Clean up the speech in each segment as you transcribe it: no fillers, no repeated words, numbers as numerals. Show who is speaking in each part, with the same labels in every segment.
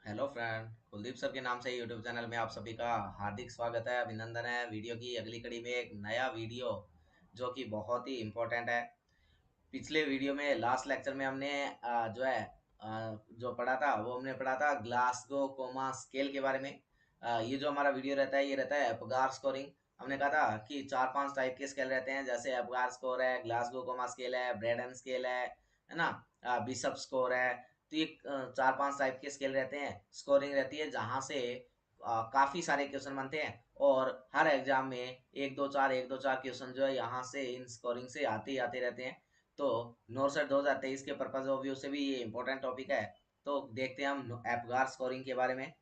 Speaker 1: Hello friend, Kuldeep sir के नाम से यूट्यूब चैनल में आप सभी का हार्दिक स्वागत है, अभिनंदन है। वीडियो की अगली कड़ी में एक नया वीडियो जो कि बहुत ही इम्पोर्टेंट है। पिछले वीडियो में लास्ट लेक्चर में हमने जो पढ़ा था वो हमने पढ़ा था ग्लासगो कोमा स्केल के बारे में। ये जो हमारा वीडियो रहता है ये रहता है एप्गार स्कोरिंग। हमने कहा था कि चार पांच टाइप के स्केल रहते हैं, जैसे एप्गार स्कोर है, ग्लासगो कोमा स्केल है, ब्रेडन स्केल है ना, बिशप स्कोर है। तो ये चार पांच टाइप के स्केल रहते हैं, स्कोरिंग रहती है, जहाँ से काफी सारे क्वेश्चन बनते हैं। और हर एग्जाम में एक दो चार क्वेश्चन जो है यहाँ से इन स्कोरिंग से आते ही आते रहते हैं। तो नोरसेट 2023 के पर्पज ऑफ व्यू से भी ये इंपॉर्टेंट टॉपिक है। तो देखते हैं हम एपगार स्कोरिंग के बारे में।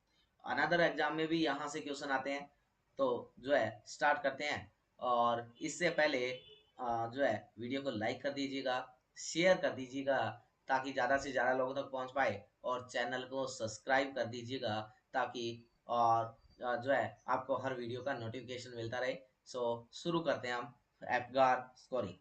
Speaker 1: अनदर एग्जाम में भी यहाँ से क्वेश्चन आते हैं। तो जो है स्टार्ट करते हैं। और इससे पहले जो है वीडियो को लाइक कर दीजिएगा, शेयर कर दीजिएगा, ताकि ज़्यादा से ज़्यादा लोगों तक पहुँच पाए। और चैनल को सब्सक्राइब कर दीजिएगा ताकि और जो है आपको हर वीडियो का नोटिफिकेशन मिलता रहे। सो शुरू करते हैं हम एपगार स्कोरिंग।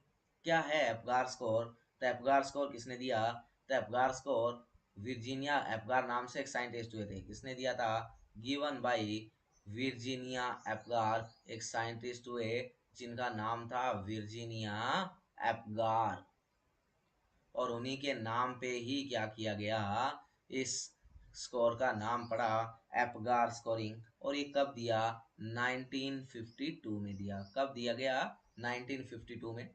Speaker 1: क्या है एपगार स्कोर? तो एपगार स्कोर किसने दिया? तो एपगार स्कोर वर्जीनिया एपगार नाम से एक साइंटिस्ट हुए थे। किसने दिया था? गिवन बाय वर्जीनिया एपगार, एक साइंटिस्ट हुए जिनका नाम था वर्जीनिया एपगार। और उन्हीं के नाम पे ही क्या किया गया, इस स्कोर का नाम पड़ा एपगार स्कोरिंग। और ये कब दिया? 1952 में दिया। कब दिया गया? 1952 में।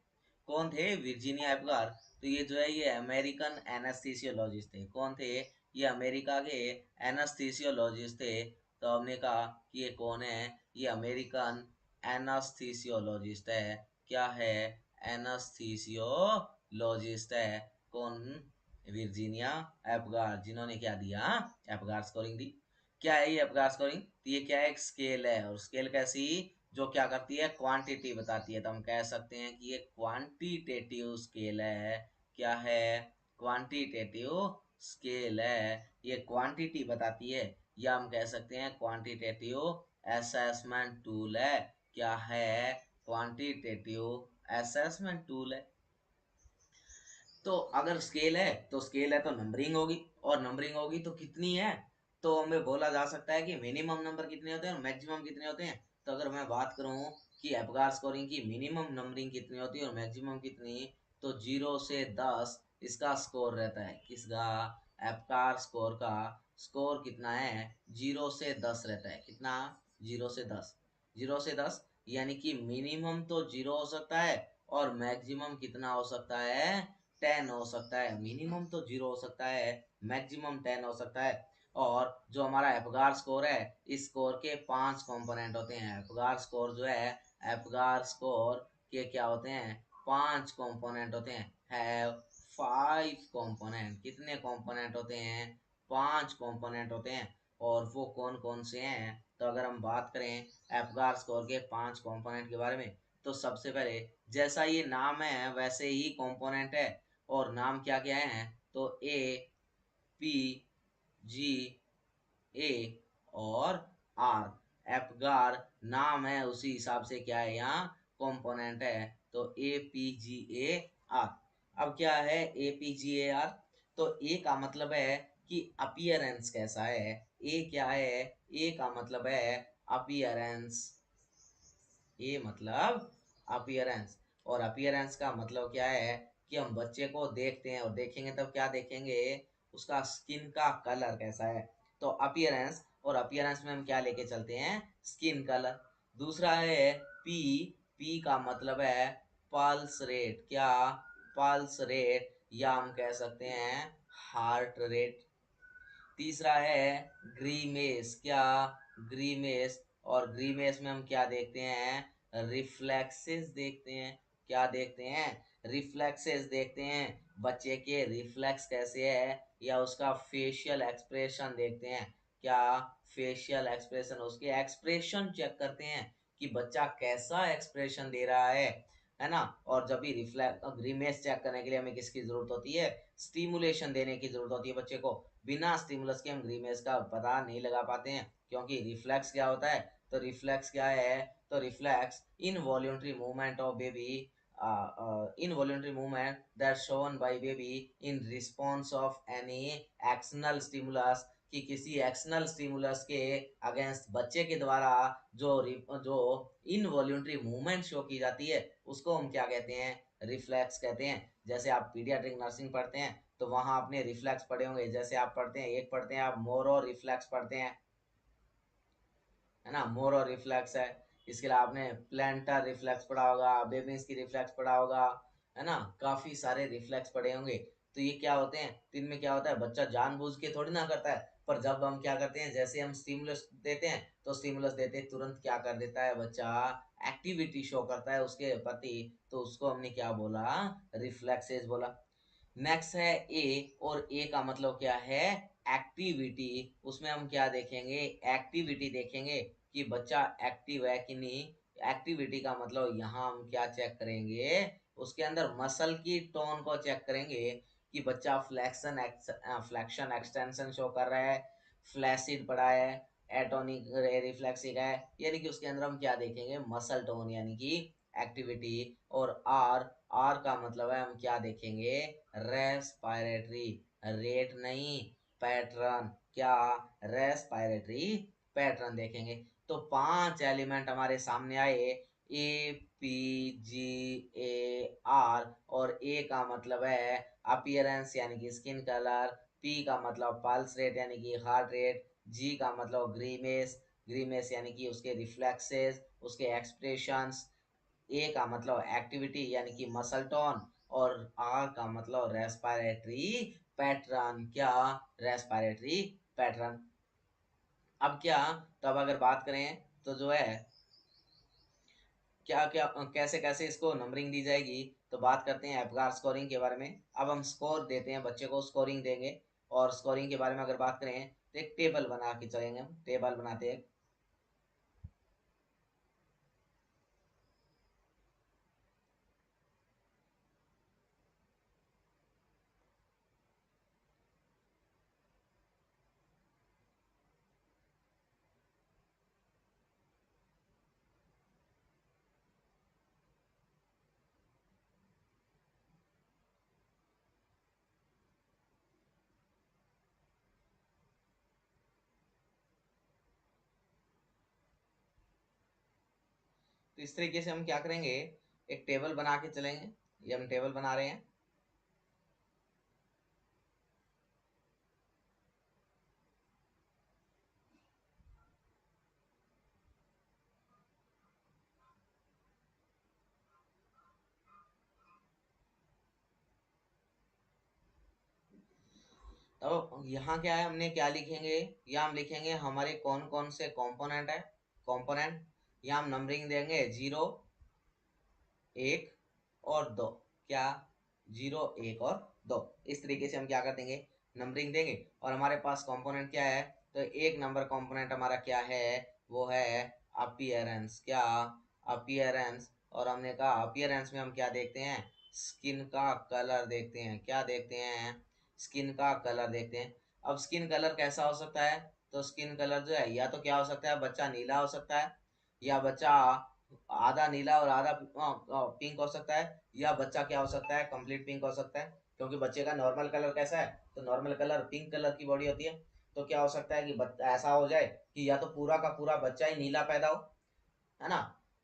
Speaker 1: कौन थे वर्जीनिया एपगार? तो ये जो है ये अमेरिकन एनेस्थीसियोलॉजिस्ट थे। कौन थे? ये अमेरिका के एनेस्थीसियोलॉजिस्ट थे। तो हमने कहा कि ये कौन है? ये अमेरिकन एनास्थीसियोलॉजिस्ट है। क्या है? एनास्थीसियोलॉजिस्ट है। कौन? वर्जीनिया एपगार, जिन्होंने क्या दिया? एपगार स्कोरिंग दी। क्या है ये एपगार स्कोरिंग? तो ये क्या है? एक स्केल है। और स्केल कैसी? जो क्या करती है? क्वांटिटी बताती है। तो हम कह सकते हैं कि ये क्वांटिटेटिव स्केल है। क्या है? क्वांटिटेटिव स्केल है। ये क्वांटिटी बताती है, या हम कह सकते हैं क्वांटिटेटिव असेसमेंट टूल है। क्या है? क्वांटिटेटिव असेसमेंट टूल है। तो अगर स्केल है तो स्केल है तो नंबरिंग होगी, और नंबरिंग होगी तो कितनी है? तो हमें बोला जा सकता है कि मिनिमम नंबर कितने होते हैं और मैक्सिमम कितने होते हैं। तो अगर मैं बात करूं कि एपगार स्कोरिंग की मिनिमम नंबरिंग कितनी होती है और मैक्सिमम कितनी, तो 0 से 10 इसका स्कोर रहता है। किसका? एपगार स्कोर का स्कोर कितना है? 0 से 10 रहता है। कितना? 0 से 10। 0 से 10 यानी कि मिनिमम तो 0 हो सकता है, और मैक्सिमम कितना हो सकता है? 10 हो सकता है। मिनिमम तो 0 हो सकता है, मैक्सिमम 10 हो सकता है। और जो हमारा एपगार स्कोर है, इस स्कोर के 5 कंपोनेंट होते हैं। एपगार स्कोर जो है, एपगार स्कोर के क्या होते हैं? 5 कंपोनेंट होते हैं। Have 5 component. कितने कंपोनेंट होते हैं? 5 कंपोनेंट होते हैं। और वो कौन कौन से हैं? तो अगर हम बात करें एपगार स्कोर के 5 कंपोनेंट के बारे में, तो सबसे पहले जैसा ये नाम है वैसे ही कंपोनेंट है। और नाम क्या क्या है? तो ए, पी, जी, ए और आर। एपगार नाम है, उसी हिसाब से क्या है यहाँ कंपोनेंट है। तो APGAR। अब क्या है APGAR? तो ए का मतलब है कि अपीयरेंस कैसा है। ए क्या है? ए का मतलब है अपीयरेंस। ए मतलब अपीयरेंस। और अपीयरेंस का मतलब क्या है कि हम बच्चे को देखते हैं, और देखेंगे तब क्या देखेंगे? उसका स्किन का कलर कैसा है। तो अपीयरेंस, और अपीयरेंस में हम क्या लेके चलते हैं? Skin colour. दूसरा है पी। पी का मतलब है पल्स रेट। क्या? पल्स रेट, या हम कह सकते हैं हार्ट रेट। तीसरा है ग्रीमेस। क्या? ग्रीमेस। और ग्रीमेस में हम क्या देखते हैं? रिफ्लेक्सेस देखते हैं। क्या देखते हैं? रिफ्लेक्सेस देखते हैं। बच्चे के रिफ्लेक्स कैसे है, या उसका फेशियल एक्सप्रेशन देखते हैं। क्या? फेशियल एक्सप्रेशन, उसके एक्सप्रेशन चेक करते हैं कि बच्चा कैसा एक्सप्रेशन दे रहा है ना। और जब भी रिफ्लेक्ट ग्रीमेस चेक करने के लिए हमें किसकी जरूरत होती है? स्टिमुलेशन देने की जरूरत होती है बच्चे को। बिना स्टिमुलस के हम ग्रीमेस का पता नहीं लगा पाते हैं, क्योंकि रिफ्लेक्स क्या होता है? तो रिफ्लेक्स क्या है? तो reflex involuntary movement of baby, involuntary movement that shown by baby in response of any external stimulus कि किसी एक्सटर्नल स्टिमुलस के अगेंस्ट बच्चे के द्वारा जो इनवॉल्यूंटरी मूवमेंट शो की जाती है उसको हम क्या कहते हैं, रिफ्लेक्स कहते हैं। जैसे आप पीडियाट्रिक नर्सिंग पढ़ते हैं तो वहां आपने रिफ्लेक्स पढ़े होंगे। जैसे आप पढ़ते हैं, एक पढ़ते हैं आप मोरो रिफ्लेक्स पढ़ते हैं, है ना, मोरो रिफ्लेक्स है। इसके अलावा आपने प्लांटर रिफ्लेक्स पढ़ा होगा, बेबिंस की रिफ्लेक्स पढ़ा होगा, है ना, काफी सारे रिफ्लेक्स पढ़े होंगे। तो ये क्या होते हैं, तो इनमें क्या होता है, बच्चा जानबूझ के थोड़ी ना करता है, पर जब हम क्या करते हैं, जैसे हम स्टिमुलस देते हैं तो स्टिमुलस देते तुरंत क्या कर देता है बच्चा, एक्टिविटी शो करता है उसके प्रति, तो उसको हमने क्या बोला, रिफ्लेक्सेस बोला। नेक्स्ट है ए, और ए का मतलब क्या है, एक्टिविटी। उसमें हम क्या देखेंगे, एक्टिविटी देखेंगे कि बच्चा एक्टिव है कि नहीं। एक्टिविटी का मतलब यहाँ हम क्या चेक करेंगे, उसके अंदर मसल की टोन को चेक करेंगे कि बच्चा फ्लेक्शन एक्सटेंशन शो कर रहा है, फ्लैसिड पड़ा है, एटोनिक रिफ्लेक्सिक है, यानी कि उसके अंदर हम क्या देखेंगे, मसल टोन यानी कि एक्टिविटी। और आर, आर का मतलब है हम क्या देखेंगे, रेस्पायरेटरी, रेट नहीं, पैटर्न, क्या, रेस्पायरेटरी पैटर्न देखेंगे। तो 5 एलिमेंट हमारे सामने आए, A P G A R, और ए का मतलब है अपीयरेंस यानी कि स्किन कलर, पी का मतलब पल्स रेट यानी कि हार्ट रेट, जी का मतलब ग्रीमेस, ग्रीमेस यानी कि उसके रिफ्लेक्सेस, उसके एक्सप्रेशंस, ए का मतलब एक्टिविटी यानी कि मसल टोन, और आर का मतलब रेस्पिरेटरी पैटर्न, क्या, रेस्पिरेटरी पैटर्न। अब क्या, तब अगर बात करें तो जो है क्या क्या कैसे कैसे इसको नंबरिंग दी जाएगी, तो बात करते हैं एप्गार स्कोरिंग के बारे में। अब हम स्कोर देते हैं, बच्चे को स्कोरिंग देंगे, और स्कोरिंग के बारे में अगर बात करें तो एक टेबल बना के चलेंगे, हम टेबल बनाते हैं। तो इस तरीके से हम क्या करेंगे, एक टेबल बना के चलेंगे। ये हम टेबल बना रहे हैं। तो यहाँ क्या है, हमने क्या लिखेंगे, यहाँ हम लिखेंगे हमारे कौन कौन से कंपोनेंट है, कंपोनेंट। यहाँ हम नंबरिंग देंगे 0, 1 और 2, क्या, 0, 1 और 2। इस तरीके से हम क्या कर देंगे, नंबरिंग देंगे। और हमारे पास कंपोनेंट क्या है, तो एक नंबर कंपोनेंट हमारा क्या है, वो है अपीयरेंस, क्या, अपीयरेंस। और हमने कहा अपीयरेंस में हम क्या देखते हैं, स्किन का कलर देखते हैं, क्या देखते हैं, स्किन का कलर देखते हैं। अब स्किन कलर कैसा हो सकता है, तो स्किन कलर जो है, या तो क्या हो सकता है, बच्चा नीला हो सकता है, या बच्चा आधा नीला और आधा पिंक हो सकता है, या बच्चा क्या हो सकता है, कंप्लीट पिंक हो सकता है। क्योंकि बच्चे का नॉर्मल कलर कैसा है, तो नॉर्मल कलर पिंक कलर की बॉडी होती है। तो क्या हो सकता है कि ऐसा हो जाए कि या तो पूरा का पूरा बच्चा ही नीला पैदा हो, है ना।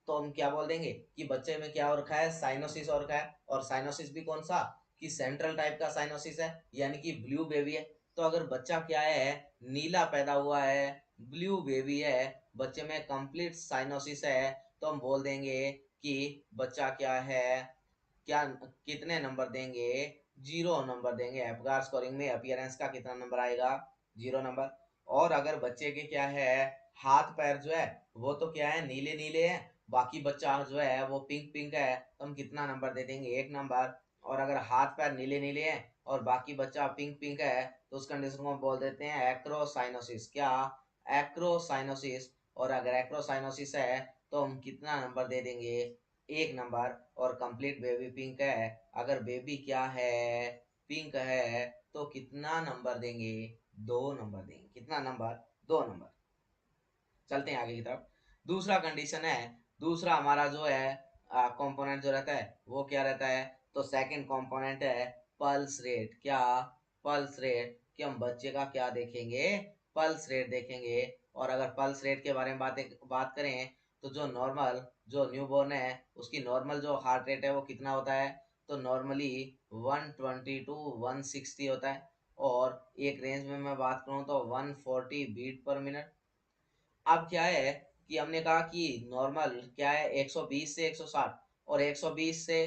Speaker 1: तो हम क्या बोल देंगे कि बच्चे में क्या हो रखा है, साइनोसिस हो रखा है। और साइनोसिस भी कौन सा, कि सेंट्रल टाइप का साइनोसिस है, यानी कि ब्लू बेबी है। तो अगर बच्चा क्या है, नीला पैदा हुआ है, ब्लू बेबी है, बच्चे में कंप्लीट साइनोसिस है, तो हम बोल देंगे कि बच्चा क्या है, क्या, कितने नंबर देंगे, 0 नंबर देंगे। एपगार स्कोरिंग में अपीयरेंस का कितना नंबर आएगा, 0 नंबर। और अगर बच्चे के क्या है, हाथ पैर जो है वो तो क्या है, नीले नीले हैं, बाकी बच्चा जो है वो पिंक पिंक है, तो हम कितना नंबर दे देंगे, 1 नंबर। और अगर हाथ पैर नीले नीले हैं और बाकी बच्चा पिंक पिंक है, तो उस कंडीशन को हम बोल देते हैं एक्रोसाइनोसिस, क्या, एक्रोसाइनोसिस। और अगर एक्रोसाइनोसिस है तो हम कितना नंबर दे देंगे, 1 नंबर। और कंप्लीट बेबी पिंक है, अगर बेबी क्या है, पिंक है, तो कितना नंबर देंगे, 2 नंबर देंगे। कितना नंबर, 2 नंबर। चलते हैं आगे की तरफ। दूसरा कंडीशन है, दूसरा हमारा जो है कंपोनेंट जो रहता है वो क्या रहता है, तो सेकंड कंपोनेंट है पल्स रेट, क्या, पल्स रेट। कि हम बच्चे का क्या देखेंगे, पल्स रेट देखेंगे। और अगर पल्स रेट के बारे में बात करें तो जो नॉर्मल, जो न्यूबॉर्न है उसकी नॉर्मल जो हार्ट रेट है वो कितना होता है, तो नॉर्मली 120 टू 160 होता है। और एक रेंज में मैं बात करूं तो 140 बीट पर मिनट। अब क्या है कि हमने कहा कि नॉर्मल क्या है 120 से 160, और 120 से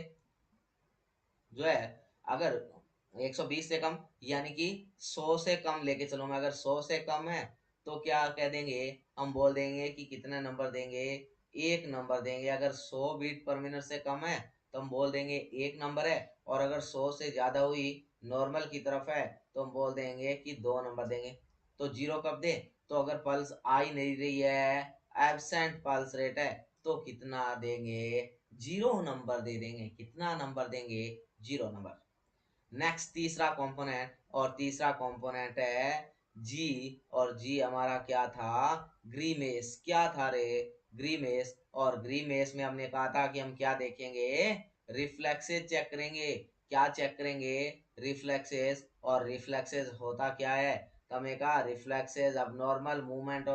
Speaker 1: जो है, अगर 120 से कम यानी कि 100 से कम लेके चलो, मैं अगर 100 से कम है तो क्या कह देंगे, हम बोल देंगे कि कितने नंबर देंगे, एक नंबर देंगे। अगर 100 बीट पर मिनट से कम है तो हम बोल देंगे एक नंबर है, और अगर 100 से ज्यादा हुई, नॉर्मल की तरफ है, तो हम बोल देंगे कि दो नंबर देंगे। तो जीरो कब दे, तो अगर पल्स आ ही नहीं रही है, एब्सेंट पल्स रेट है, तो कितना देंगे, जीरो नंबर दे देंगे। कितना नंबर देंगे, जीरो नंबर। नेक्स्ट तीसरा कंपोनेंट, और तीसरा कंपोनेंट है जी। और जी हमारा क्या था, ग्रीमेस। क्या था रे, ग्रीमेस। और ग्रीमेस में हमने कहा था कि हम क्या देखेंगे, रिफ्लेक्सेस चेक करेंगे। क्या चेक करेंगे, रिफ्लेक्सेस। और रिफ्लेक्सेस होता क्या है, तो हमें कहा रिफ्लेक्सेस अब normal movement,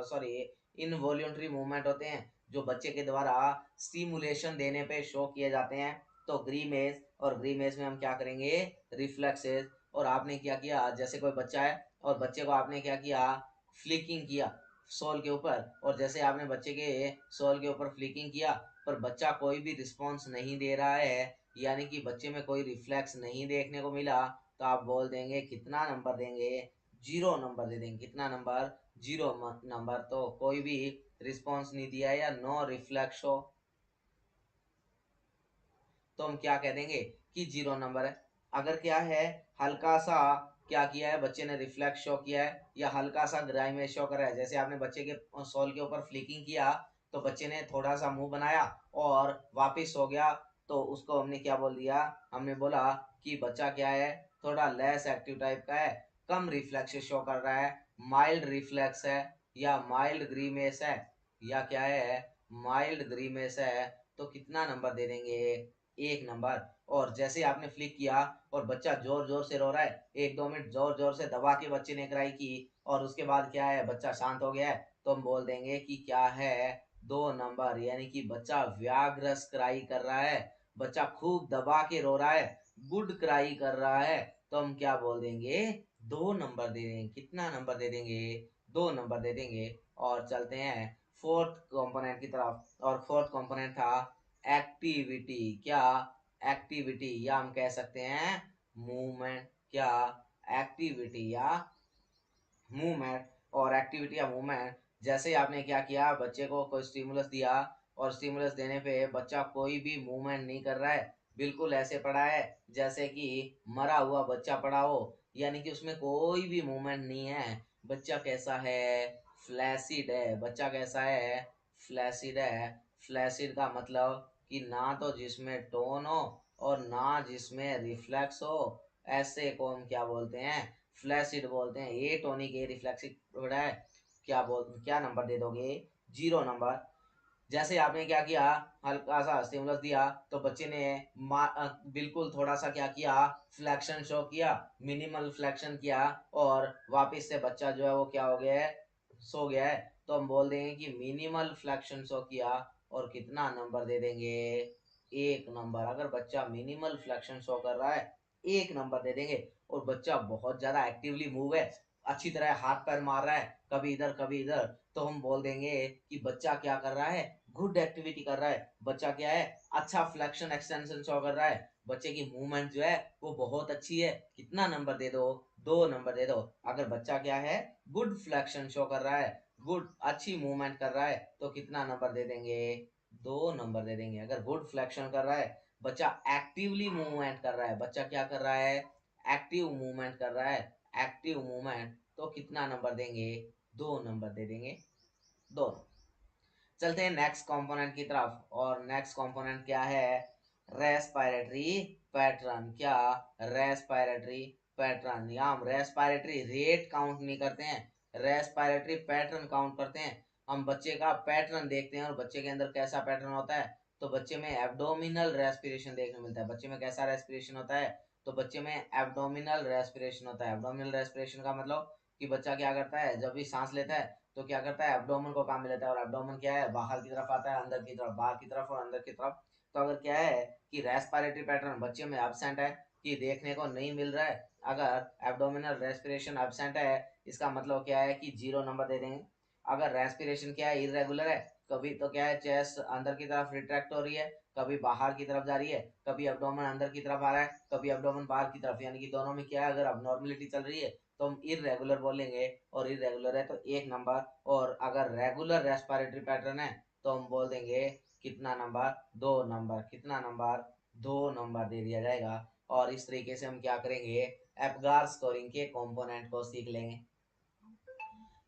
Speaker 1: sorry involuntary movement होते हैं जो बच्चे के द्वारा स्टिमुलेशन देने पे शो किए जाते हैं। तो ग्रीमेस, और ग्रीमेस में हम क्या करेंगे, रिफ्लेक्सेस। और आपने क्या किया, जैसे कोई बच्चा है और बच्चे को आपने क्या किया, फ्लिकिंग किया सोल के ऊपर, और जैसे आपने बच्चे के सोल के ऊपर फ्लिकिंग किया पर बच्चा कोई भी रिस्पॉन्स नहीं दे रहा है, यानी कि बच्चे में कोई रिफ्लेक्स नहीं देखने को मिला, तो आप बोल देंगे कितना नंबर देंगे, जीरो नंबर दे देंगे। कितना नंबर, जीरो नंबर। तो कोई भी रिस्पॉन्स नहीं दिया या नो रिफ्लेक्स हो तो हम क्या कह देंगे कि जीरो नंबर है। अगर क्या है, हल्का सा क्या किया है, बच्चे ने रिफ्लेक्स शो किया है या हल्का सा ग्राइमेस शो करा है, जैसे आपने बच्चे के सोल के ऊपर फ्लिकिंग किया तो बच्चे ने थोड़ा सा मुंह बनाया और वापिस हो गया, तो उसको हमने क्या बोल दिया, हमने बोला कि बच्चा क्या है, थोड़ा लेस एक्टिव टाइप का है, कम रिफ्लेक्स शो कर रहा है, माइल्ड रिफ्लेक्स है या माइल्ड ग्रीमेस है, या क्या है, माइल्ड ग्रीमेस है। तो कितना नंबर दे देंगे, एक नंबर। और जैसे आपने फ्लिक किया और बच्चा जोर जोर से रो रहा है, एक दो मिनट जोर जोर से दबा के बच्चे ने क्राई की, और उसके बाद क्या है, बच्चा शांत हो गया है, तो हम बोल देंगे कि क्या है, दो नंबर। यानी कि बच्चा व्याग्रस क्राई कर रहा है, बच्चा खूब दबा के रो रहा है, गुड क्राई कर रहा है, तो हम क्या बोल देंगे, दो नंबर दे देंगे। कितना नंबर दे देंगे, दो नंबर दे देंगे। और चलते हैं फोर्थ कंपोनेंट की तरफ, और फोर्थ कंपोनेंट था एक्टिविटी। क्या, एक्टिविटी, या हम कह सकते हैं मूवमेंट। क्या, एक्टिविटी या मूवमेंट। और एक्टिविटी या मूवमेंट, जैसे आपने क्या किया, बच्चे को कोई स्टिमुलस दिया और स्टिमुलस देने पे बच्चा कोई भी मूवमेंट नहीं कर रहा है, बिल्कुल ऐसे पड़ा है जैसे कि मरा हुआ बच्चा पड़ा हो, यानी कि उसमें कोई भी मूवमेंट नहीं है। बच्चा कैसा है, फ्लैसिड है। बच्चा कैसा है, फ्लैसिड है। फ्लैसिड का मतलब कि ना तो जिसमें टोन हो और ना जिसमें रिफ्लेक्स हो, ऐसे को हम क्या बोलते हैं, फ्लैसिड बोलते हैं। ए टोनिक ए रिफ्लेक्सिव है। क्या नंबर दे दोगे, जीरो नंबर। जैसे आपने क्या किया, हल्का सा स्टिमुलस दिया तो बच्चे ने बिल्कुल थोड़ा सा क्या किया, फ्लैक्शन शो किया, मिनिमल फ्लैक्शन किया, और वापस से बच्चा जो है वो क्या हो गया है, सो गया है। तो हम बोल देंगे कि मिनिमल फ्लैक्शन शो किया, और कितना नंबर दे देंगे, एक नंबर। अगर बच्चा मिनिमल फ्लैक्शन शो कर रहा है, एक नंबर दे देंगे। और बच्चा बहुत ज्यादा एक्टिवली मूव है, अच्छी तरह हाथ पैर मार रहा है, कभी इधर कभी इधर, तो हम बोल देंगे कि बच्चा क्या कर रहा है, गुड एक्टिविटी कर रहा है। बच्चा क्या है, अच्छा फ्लेक्शन एक्सटेंशन शो कर रहा है, बच्चे की मूवमेंट जो है वो बहुत अच्छी है। कितना नंबर दे दो, दो नंबर दे दो। अगर बच्चा क्या है, गुड फ्लेक्शन शो कर रहा है, गुड अच्छी मूवमेंट कर रहा है, तो कितना नंबर दे देंगे, दो नंबर दे देंगे। अगर गुड फ्लेक्शन कर रहा है, बच्चा एक्टिवली मूवमेंट कर रहा है, बच्चा क्या कर रहा है, एक्टिव मूवमेंट कर रहा है, एक्टिव मूवमेंट, तो कितना नंबर देंगे, दो नंबर दे देंगे, दो। चलते हैं नेक्स्ट कंपोनेंट की तरफ, और नेक्स्ट कंपोनेंट क्या है, रेस्पिरेटरी पैटर्न। क्या, रेस्पिरेटरी पैटर्न, या हम रेस्पिरेटरी रेट काउंट नहीं करते हैं, रेस्पिरेटरी पैटर्न काउंट करते हैं। हम बच्चे का पैटर्न देखते हैं और बच्चे के अंदर कैसा पैटर्न होता है, तो बच्चे में एब्डोमिनल रेस्पिरेशन देखने मिलता है। बच्चे में कैसा रेस्पिरेशन होता है, तो बच्चे में एब्डोमिनल रेस्पिरेशन होता है। एब्डोमिनल रेस्पिरेशन का मतलब कि बच्चा क्या करता है, जब भी सांस लेता है तो क्या करता है, एब्डोमेन को काम में लेता है। और एब्डोमेन क्या है, बाहर की तरफ आता है, अंदर की तरफ, बाहर की तरफ और अंदर की तरफ। तो अगर क्या है कि रेस्पिरेटरी पैटर्न बच्चे में एब्सेंट है, कि देखने को नहीं मिल रहा है, अगर एब्डोमिनल रेस्पिरेशन एब्सेंट है, इसका मतलब क्या है कि 0 नंबर दे देंगे। अगर रेस्पिरेशन क्या है, इरेगुलर है, कभी तो क्या है चेस्ट अंदर की तरफ रिट्रैक्ट हो रही है, कभी बाहर की तरफ जा रही है, कभी एब्डोमेन अंदर की तरफ आ रहा है, कभी एब्डोमेन बाहर की तरफ, यानी कि दोनों में क्या है, अगर अबनॉर्मलिटी चल रही है तो हम इरेगुलर बोलेंगे, और इरेगुलर है तो 1 नंबर। और अगर रेगुलर रेस्पिरेटरी पैटर्न है तो हम बोल देंगे कितना नंबर, 2 नंबर। कितना नंबर, 2 नंबर दे दिया जाएगा। और इस तरीके से हम क्या करेंगे, एप्गार स्कोरिंग के कंपोनेंट को सीख लेंगे।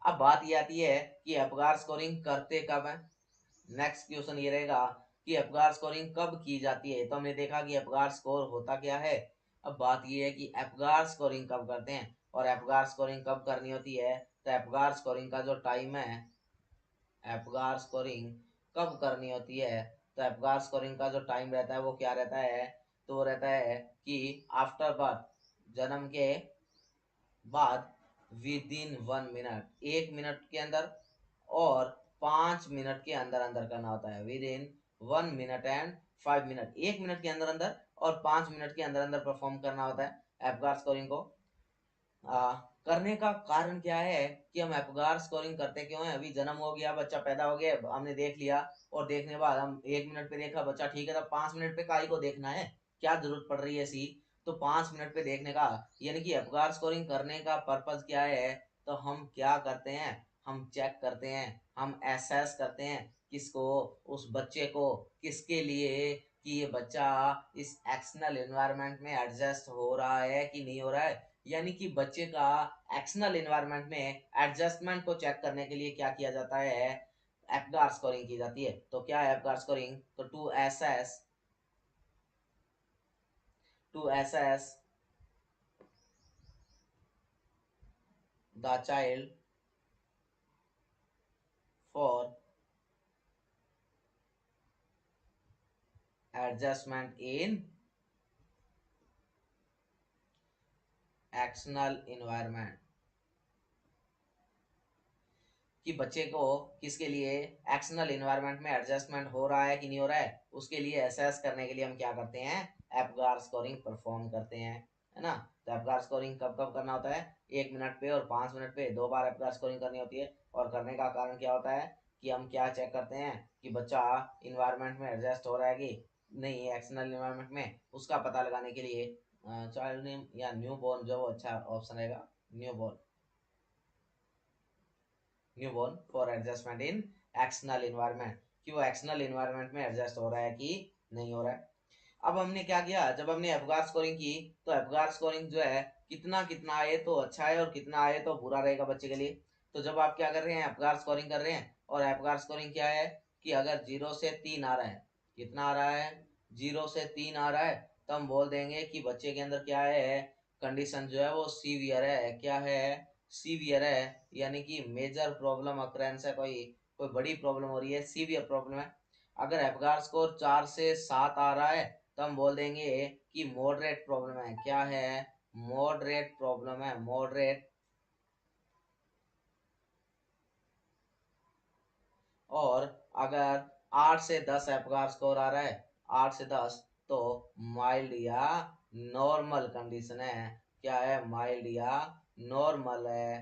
Speaker 1: अब बात ये आती है कि एप्गार स्कोरिंग करते कब है। नेक्स्ट क्वेश्चन ये रहेगा कि एप्गार स्कोरिंग कब की जाती है। तो हमने देखा कि एप्गार स्कोर होता क्या है। अब बात ये है कि एप्गार स्कोरिंग कब करते हैं और एप्गार स्कोरिंग कब करनी होती है। तो एप्गार स्कोरिंग का जो टाइम है, एप्गार स्कोरिंग कब करनी होती है, तो एप्गार स्कोरिंग का जो टाइम रहता है वो क्या रहता है, तो वो रहता है कि आफ्टर बर्थ, जन्म के बाद, विद इन 1 मिनट, 1 मिनट के अंदर, और 5 मिनट के अंदर अंदर करना होता है। With in 1 minute and 5 minute, 1 minute के अंदर अंदर और 5 मिनट के अंदर अंदर परफॉर्म करना होता है एप्गार स्कोरिंग को। करने का कारण क्या है कि हम एप्गार स्कोरिंग करते क्यों है। अभी जन्म हो गया, बच्चा पैदा हो गया, हमने देख लिया, और देखने के बाद हम 1 मिनट पे देखा बच्चा ठीक है, तब 5 मिनट पे काई को देखना है, क्या जरूरत पड़ रही है ऐसी। तो 5 मिनट पे देखने का, यानी कि एप्गार स्कोरिंग करने का पर्पज क्या है, तो हम क्या करते हैं, हम चेक करते हैं, हम एसेस करते हैं किसको, उस बच्चे को, किसके लिए, कि ये बच्चा इस एक्सटर्नल एनवायरनमेंट में एडजस्ट हो रहा है कि नहीं हो रहा है। यानी कि बच्चे का एक्सटर्नल एनवायरनमेंट में एडजस्टमेंट को चेक करने के लिए क्या किया जाता है, एप्गार स्कोरिंग की जाती है। तो क्या है एप्गार स्कोरिंग, तो to assess the child for adjustment in external environment, कि बच्चे को किसके लिए, एक्सटर्नल एनवायरनमेंट में एडजस्टमेंट हो रहा है कि नहीं हो रहा है, उसके लिए असेस करने के लिए हम क्या करते हैं, एप्गार स्कोरिंग परफॉर्म करते हैं, है ना। तो एप्गार स्कोरिंग कब कब करना होता है, 1 मिनट पे और 5 मिनट पे 2 बार एप्गार स्कोरिंग करनी होती है। और करने का कारण क्या होता है कि हम क्या चेक करते हैं कि बच्चा इन्वायरमेंट में एडजस्ट हो रहा है कि नहीं, एक्सटर्नल इन्वायरमेंट में, उसका पता लगाने के लिए चाइल्ड नेम या न्यू बॉर्न जो अच्छा ऑप्शन रहेगा, new born, newborn for adjustment in external environment, कि वो एक्सटर्नल इन्वायरमेंट में एडजस्ट हो रहा है कि नहीं हो रहा है। अब हमने क्या किया, जब हमने एप्गार स्कोरिंग की, तो एप्गार स्कोरिंग जो है कितना कितना आए तो अच्छा है और कितना आए तो बुरा रहेगा बच्चे के लिए। तो जब आप क्या कर रहे हैं, एप्गार स्कोरिंग कर रहे हैं, और एप्गार स्कोरिंग क्या है कि अगर 0 से 3 आ रहा है, कितना आ रहा है, 0 से 3 आ रहा है, तो हम बोल देंगे कि बच्चे के अंदर क्या है, कंडीशन जो है वो सीवियर है। क्या है, सीवियर है, यानी कि मेजर प्रॉब्लम अक्रेंस है, कोई कोई बड़ी प्रॉब्लम हो रही है, सीवियर प्रॉब्लम है। अगर एप्गार स्कोर 4 से 7 आ रहा है तो हम बोल देंगे कि मॉडरेट प्रॉब्लम है। क्या है, मॉडरेट प्रॉब्लम है, मॉडरेट। और अगर 8 से 10 एप्गार स्कोर आ रहा है, 8 से 10, तो माइल्ड या नॉर्मल कंडीशन है। क्या है, माइल्ड या नॉर्मल है।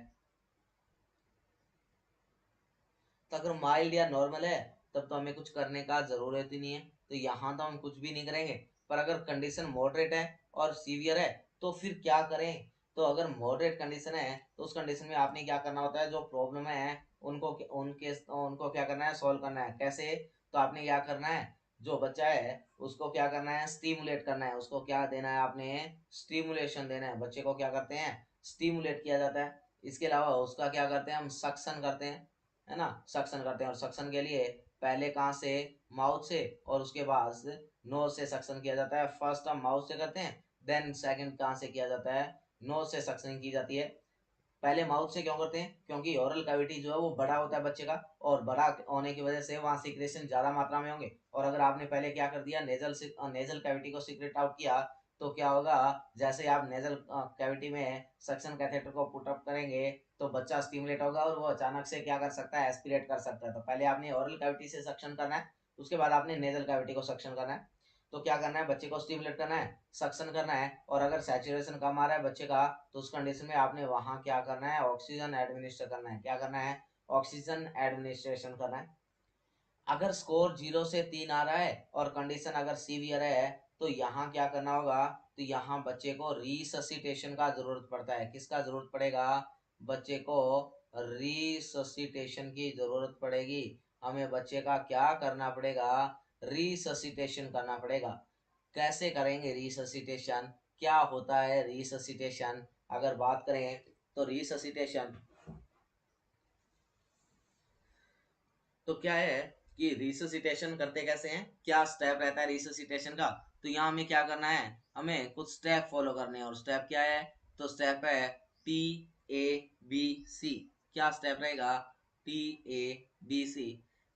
Speaker 1: तो अगर माइल्ड या नॉर्मल है तब तो हमें कुछ करने का जरूरत ही नहीं है, तो यहाँ तो हम कुछ भी नहीं करेंगे। पर अगर कंडीशन मॉडरेट है और सीवियर है तो फिर क्या करें। तो अगर मॉडरेट कंडीशन है तो उस कंडीशन में आपने क्या करना होता है, जो प्रॉब्लम है उनको उनके उनको क्या करना है, सॉल्व करना है। कैसे, तो आपने क्या करना है, जो बच्चा है उसको क्या करना है, स्टिमुलेट करना है, उसको क्या देना है, आपने स्टिमुलेशन देना है। बच्चे को क्या करते हैं, स्टिमुलेट किया जाता है। इसके अलावा उसका क्या करते हैं, हम सक्शन करते हैं, है ना, सक्शन करते हैं। और सक्शन के लिए पहले कहाँ से, माउथ से, और उसके बाद नोज से सक्शन किया जाता है। फर्स्ट हम माउथ से करते हैं, देन सेकंड कहाँ से किया जाता है, नोज से सक्शन की जाती है। पहले माउथ से क्यों करते हैं, क्योंकि ओरल कैविटी जो है वो बड़ा होता है बच्चे का, और बड़ा होने की वजह से वहाँ सिक्रेशन ज्यादा मात्रा में होंगे। और अगर आपने पहले क्या कर दिया, नेजल कैविटी को सिक्रेट आउट किया, तो क्या होगा, जैसे आप नेजल कैविटी में सक्शन कैथेटर को पुट अप करेंगे तो बच्चा स्टिमुलेट होगा और वो अचानक से क्या कर सकता है, एस्पिरेट कर सकता है। तो पहले आपने ओरल कैविटी से सक्शन करना है, उसके बाद आपने नेजल कैविटी को सक्शन करना है। तो क्या करना है, बच्चे को स्टिमुलेट करना है, सक्शन करना है, और अगर सैचुरेशन कम आ रहा है बच्चे का तो उस कंडीशन में आपने वहां क्या करना है, ऑक्सीजन एडमिनिस्टर करना है। क्या करना है, ऑक्सीजन एडमिनिस्ट्रेशन करना है। अगर स्कोर 0 से 3 आ रहा है और कंडीशन अगर सीवियर है तो यहाँ क्या करना होगा, तो यहाँ बच्चे को रिससिटेशन का जरूरत पड़ता है। किसका जरूरत पड़ेगा, बच्चे को रिससिटेशन की जरूरत पड़ेगी। हमें बच्चे का क्या करना पड़ेगा, रिससिटेशन करना पड़ेगा। कैसे करेंगे रिससिटेशन, क्या होता है रिससिटेशन, अगर बात करें तो रिससिटेशन तो क्या है कि रिससिटेशन करते कैसे हैं, क्या स्टेप रहता है रिससिटेशन का। तो यहाँ हमें क्या करना है, हमें कुछ स्टेप फॉलो करने हैं। और स्टेप क्या है, तो स्टेप है TABC। क्या स्टेप रहेगा, TABC।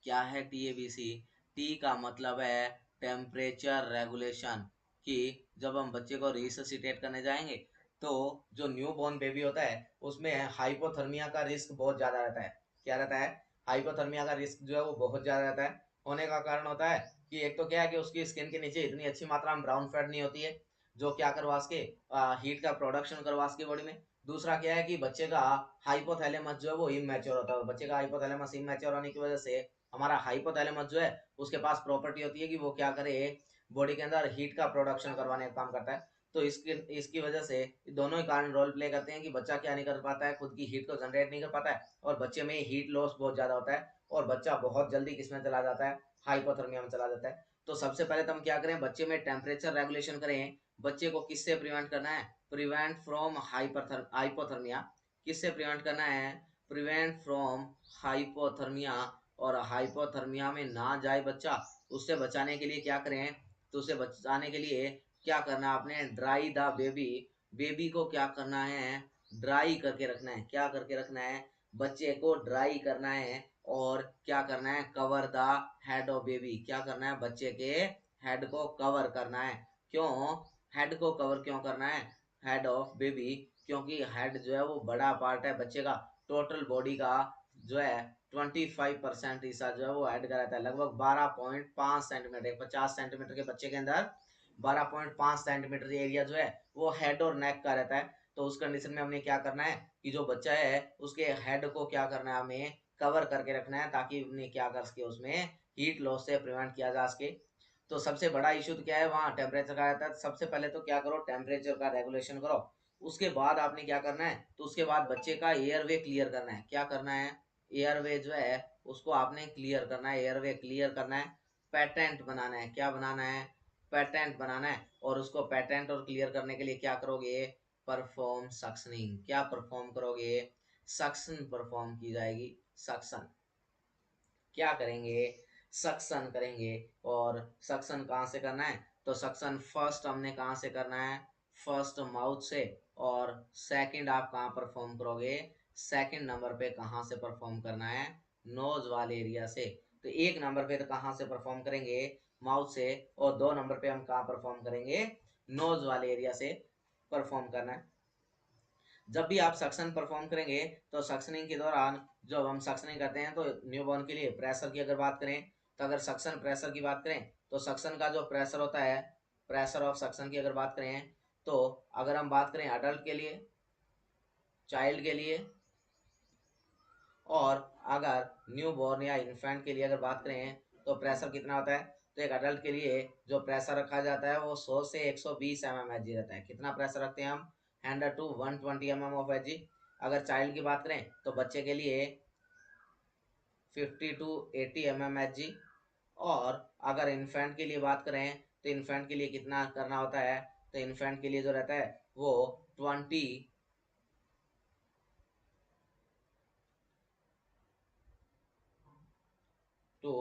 Speaker 1: क्या है TABC, टी का मतलब है टेम्परेचर रेगुलेशन, कि जब हम बच्चे को रिससिटेट करने जाएंगे तो जो न्यू बॉर्न बेबी होता है उसमें हाइपोथर्मिया का रिस्क बहुत ज्यादा रहता है। क्या रहता है, हाइपोथर्मिया का रिस्क जो है वो बहुत ज्यादा रहता है। होने का कारण होता है कि एक तो क्या है कि उसकी स्किन के नीचे इतनी अच्छी मात्रा में ब्राउन फैट नहीं होती है जो क्या करवा सके, हीट का प्रोडक्शन करवा सके बॉडी में। दूसरा क्या है कि बच्चे का हाइपोथैलेमस जो है वो इमैच्योर होता है। बच्चे का हाइपोथैलेमस इमैच्योर होने की वजह से हमारा हाइपोथैलेमस जो है उसके पास प्रॉपर्टी होती है कि वो क्या करे, बॉडी के अंदर हीट का प्रोडक्शन करवाने का काम करता है। तो इसकी इसकी वजह से दोनों ही कारण रोल प्ले करते हैं कि बच्चा क्या नहीं कर पाता है, खुद की हीट को जनरेट नहीं कर पाता है, और बच्चे में हीट लॉस बहुत ज्यादा होता है और बच्चा बहुत जल्दी किसमें चला जाता है, हाइपोथर्मिया में चला जाता है। तो सबसे पहले तो हम क्या करें, बच्चे में टेम्परेचर रेगुलेशन करें। बच्चे को किससे प्रिवेंट करना है, प्रिवेंट फ्रॉम हाइपोथर्मिया। किससे प्रिवेंट करना है, प्रिवेंट फ्रॉम हाइपोथर्मिया। और हाइपोथर्मिया में ना जाए बच्चा, उससे बचाने के लिए क्या करें, तो उससे बचाने के लिए क्या करना है आपने, ड्राई द बेबी। बेबी को क्या करना है, ड्राई करके रखना है। क्या करके रखना है, बच्चे को ड्राई करना है। और क्या करना है, cover the head of baby. क्या करना है, बच्चे के हेड को कवर करना है। क्यों, हेड को कवर क्यों करना है, हेड ऑफ बेबी, क्योंकि हेड जो है वो बड़ा पार्ट है बच्चे का। टोटल बॉडी का जो है 25% हिस्सा जो है वो हेड का रहता है। लगभग 12.5 सेंटीमीटर, 50 सेंटीमीटर के बच्चे के अंदर 12.5 सेंटीमीटर एरिया जो है वो हेड और नेक का रहता है। तो उस कंडीशन में हमने क्या करना है कि जो बच्चा है उसके हेड को क्या करना है, हमें कवर करके रखना है, ताकि उन्हें क्या कर सके, उसमें हीट लॉस से प्रिवेंट किया जा सके। तो सबसे बड़ा इशू तो क्या है, वहाँ टेम्परेचर का रहता है। सबसे पहले तो क्या करो, टेम्परेचर का रेगुलेशन करो। उसके बाद आपने क्या करना है, तो उसके बाद बच्चे का एयरवे क्लियर करना है। क्या करना है, एयरवे जो है उसको आपने क्लियर करना है, एयरवे क्लियर करना है। पेटेंट बनाना है। क्या बनाना है, पेटेंट बनाना है। और उसको पेटेंट और क्लियर करने के लिए क्या करोगे, परफॉर्म सक्शनिंग। क्या परफॉर्म करोगे, सक्शन परफॉर्म की जाएगी। सक्शन क्या करेंगे, सक्शन करेंगे। और सक्शन कहाँ से करना है, तो सक्शन फर्स्ट हमने कहाँ से करना है, फर्स्ट माउथ से। और सेकंड आप कहाँ परफॉर्म करोगे, सेकंड नंबर पे कहाँ से परफॉर्म करना है, नोज वाले एरिया से। तो एक नंबर पे तो कहाँ से परफॉर्म करेंगे, माउथ से। और 2 नंबर पे हम कहाँ परफॉर्म करेंगे, नोज वाले एरिया से परफॉर्म करना है। जब भी आप सक्शन परफॉर्म करेंगे तो सक्शनिंग के दौरान जब हम सक्शनिंग करते हैं तो न्यूबॉर्न के लिए प्रेशर की अगर बात करें, तो अगर सक्शन प्रेशर की बात करें तो सक्शन का जो प्रेशर होता है, प्रेशर ऑफ सक्शन की अगर बात करें, तो अगर हम बात करें अडल्ट के लिए, चाइल्ड के लिए, और अगर न्यू बॉर्न या इन्फेंट के लिए अगर बात करें तो प्रेशर कितना होता है, तो एक अडल्ट के लिए जो प्रेशर रखा जाता है वो 100 से 120 mm Hg रहता है। कितना प्रेशर रखते हैं हम, 100 to 120 mm of Hg। अगर चाइल्ड की बात करें तो बच्चे के लिए 50 to 80 mm Hg। और अगर इन्फेंट के लिए बात करें तो इन्फेंट के लिए कितना करना होता है, तो इन्फेंट के लिए जो रहता है वो 20 टू